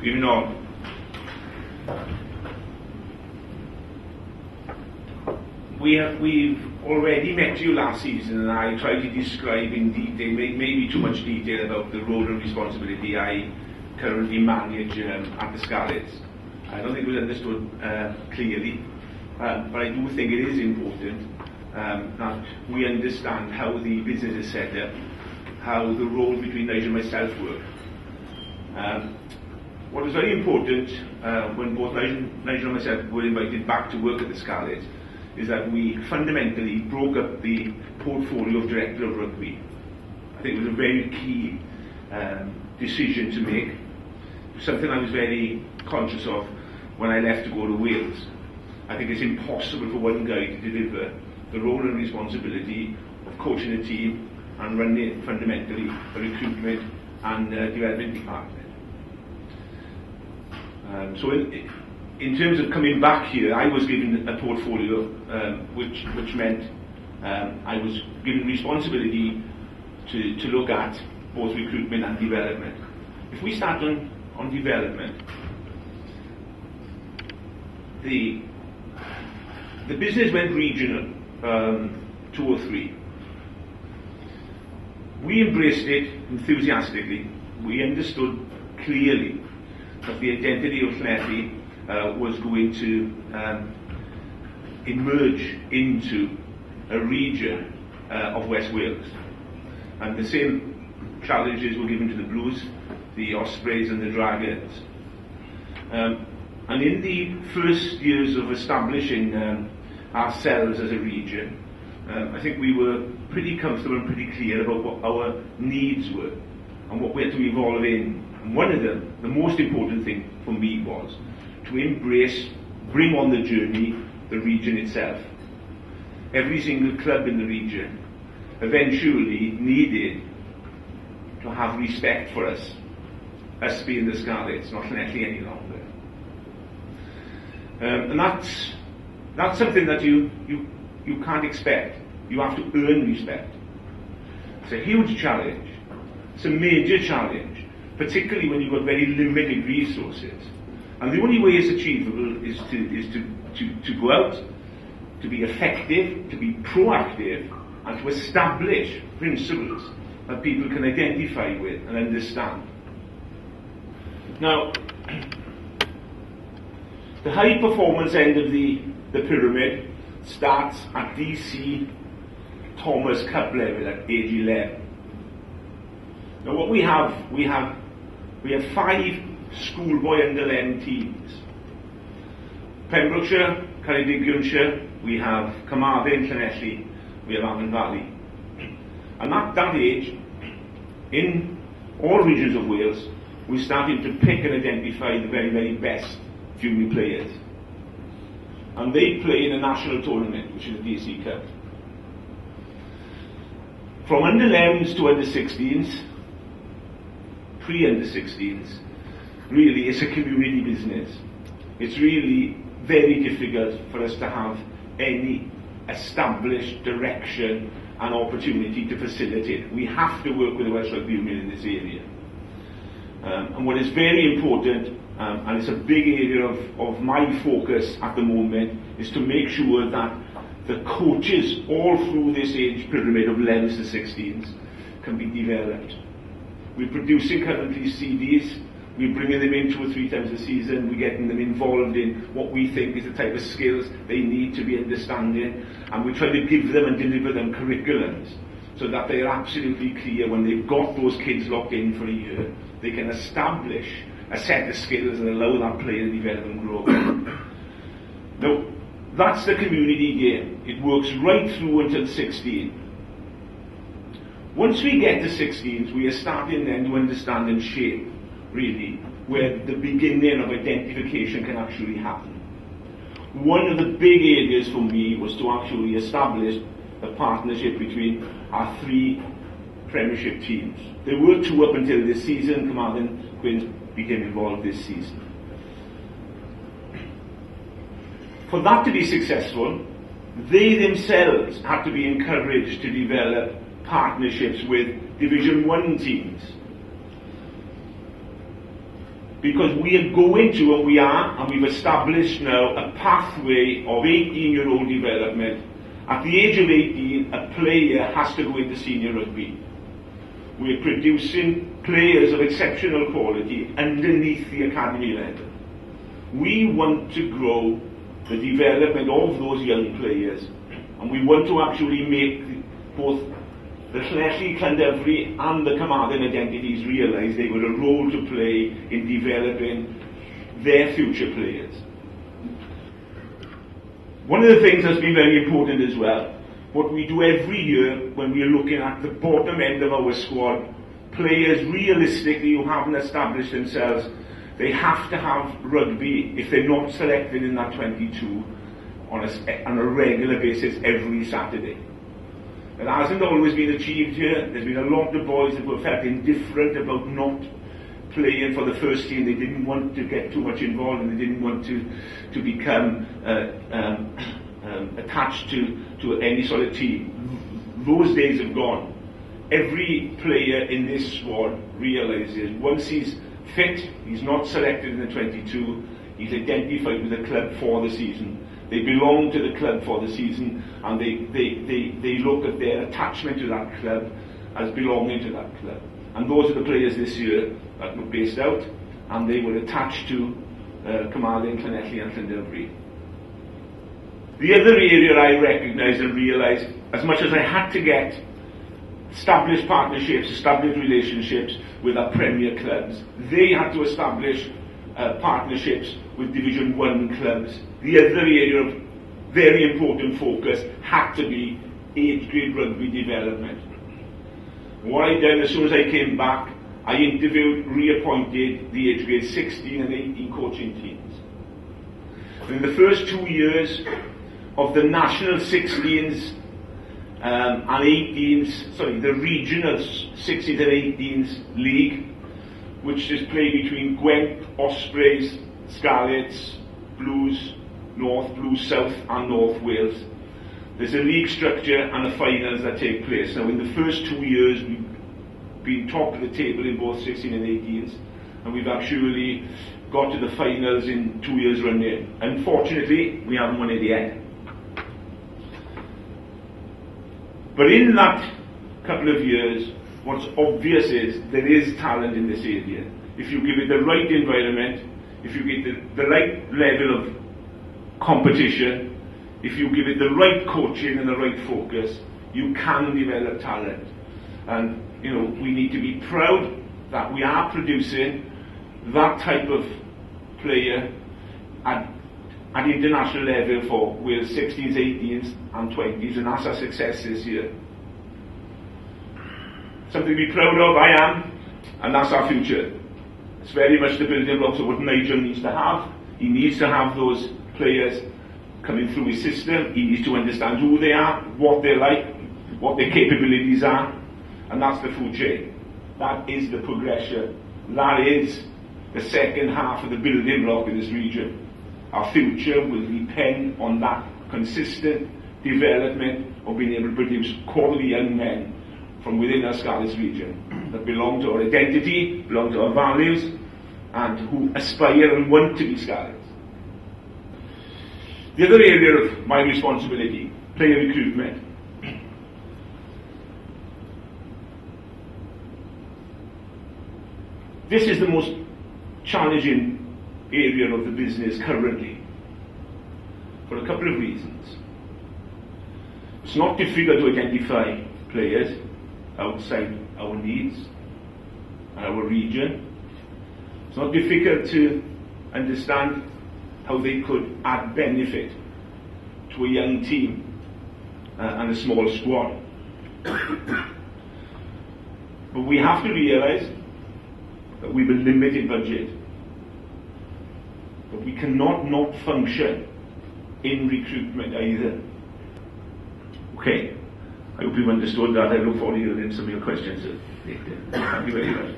Even on. We've already met you last season, and I tried to describe in detail, maybe too much detail, about the role and responsibility I currently manage at the Scarlets. I don't think it was understood clearly, but I do think it is important that we understand how the business is set up, how the role between Nigel and myself work. What was very important when both Nigel and myself were invited back to work at the Scarlets is that we fundamentally broke up the portfolio of Director of Rugby. I think it was a very key decision to make, something I was very conscious of when I left to go to Wales. I think it's impossible for one guy to deliver the role and responsibility of coaching a team and running fundamentally a recruitment and development department. So in terms of coming back here, I was given a portfolio which meant I was given responsibility to look at both recruitment and development. If we start on development, the business went regional 2 or 3. We embraced it enthusiastically. We understood clearly that the identity of Llanelli was going to emerge into a region of West Wales. And the same challenges were given to the Blues, the Ospreys and the Dragons. And in the first years of establishing ourselves as a region, I think we were pretty comfortable and pretty clear about what our needs were and what we had to evolve in. And one of them, the most important thing for me, was to embrace, bring on the journey, the region itself. Every single club in the region eventually needed to have respect for us being the Scarlets, not Llanelli any longer. And that's something that you can't expect. You have to earn respect. It's a huge challenge. It's a major challenge, particularly when you've got very limited resources. And the only way it's achievable is to go out, to be effective, to be proactive, and to establish principles that people can identify with and understand. Now, the high performance end of the pyramid starts at DC Thomas Cup level at age 11. Now what we have 5 schoolboy under 11 teams. Pembrokeshire, Ceredigion, we have Carmarthen, Llanelli, we have Avon Valley. And at that age, in all regions of Wales, we're starting to pick and identify the very, very best junior players. And they play in a national tournament, which is the DC Cup. From under 11s to under 16s, pre-under 16s, really it's a community business. It's really very difficult for us to have any established direction and opportunity to facilitate. We have to work with the Welsh Rugby Union in this area. And what is very important, and it's a big area of my focus at the moment, is to make sure that the coaches all through this age pyramid of 11s to 16s can be developed. We're producing currently CDs. We're bringing them in 2 or 3 times a season. We're getting them involved in what we think is the type of skills they need to be understanding, and we try to give them and deliver them curriculums so that they are absolutely clear when they've got those kids locked in for a year, they can establish a set of skills and allow that player to develop and grow. Now, that's the community game. It works right through until 16. Once we get to 16s, we are starting then to understand and shape, really, where the beginning of identification can actually happen. One of the big areas for me was to actually establish a partnership between our 3 Premiership teams. There were 2 up until this season. Carmarthen Quins became involved this season. For that to be successful, they themselves had to be encouraged to develop partnerships with Division 1 teams. because we are going to, and we've established now, a pathway of 18-year-old development. At the age of 18, a player has to go into senior rugby. We're producing players of exceptional quality underneath the academy level. We want to grow the development of those young players, and we want to actually make both the Llanelli, Llandyfri and the Carmarthen identities realise they've got a role to play in developing their future players. One of the things that's been very important as well, what we do every year when we're looking at the bottom end of our squad, players realistically who haven't established themselves, they have to have rugby if they're not selected in that 22 on a regular basis every Saturday. It hasn't always been achieved here. There's been a lot of boys that were felt indifferent about not playing for the first team. They didn't want to get too much involved, and they didn't want to become attached to any sort of team. Those days have gone. Every player in this squad realises once he's fit, he's not selected in the 22, he's identified with the club for the season. They belong to the club for the season, and they look at their attachment to that club as belonging to that club. And those are the players this year that were based out, and they were attached to Carmarthen, Llanelli and Llandyfri. The other area I recognised and realised, as much as I had to get established partnerships, established relationships with our premier clubs, they had to establish partnerships with Division 1 clubs. The other area of very important focus had to be age grade rugby development. What I did as soon as I came back, I interviewed, reappointed the age grade 16 and 18 coaching teams. In the first 2 years of the national 16s and 18s, the regional 16s and 18s league, which is played between Gwent, Ospreys, Scarlets, Blues, North, Blues South and North Wales. There's a league structure and the finals that take place. Now in the first 2 years we've been top of the table in both 16 and 18s, and we've actually got to the finals in 2 years running. Unfortunately, we haven't won it yet. But in that couple of years, what's obvious is there is talent in this area. If you give it the right environment, if you give it the right level of competition, if you give it the right coaching and the right focus, you can develop talent. And we need to be proud that we are producing that type of player at international level for Wales 16s, 18s and 20s, and that's our success this year. Something to be proud of, I am, and that's our future. It's very much the building blocks of what Nigel needs to have. He needs to have those players coming through his system. He needs to understand who they are, what they're like, what their capabilities are, and that's the food chain. That is the progression. That is the second half of the building block in this region. Our future will depend on that consistent development of being able to produce quality young men from within our Scarlets region that belong to our identity, belong to our values, and who aspire and want to be Scarlets. The other area of my responsibility, player recruitment. This is the most challenging area of the business currently, for a couple of reasons. It's not difficult to identify players outside our needs and our region. It's not difficult to understand how they could add benefit to a young team and a small squad. But we have to realise that we have a limited budget. But we cannot not function in recruitment either. Okay, I hope you've understood that. I look forward to hearing some of your questions later. Thank you very much.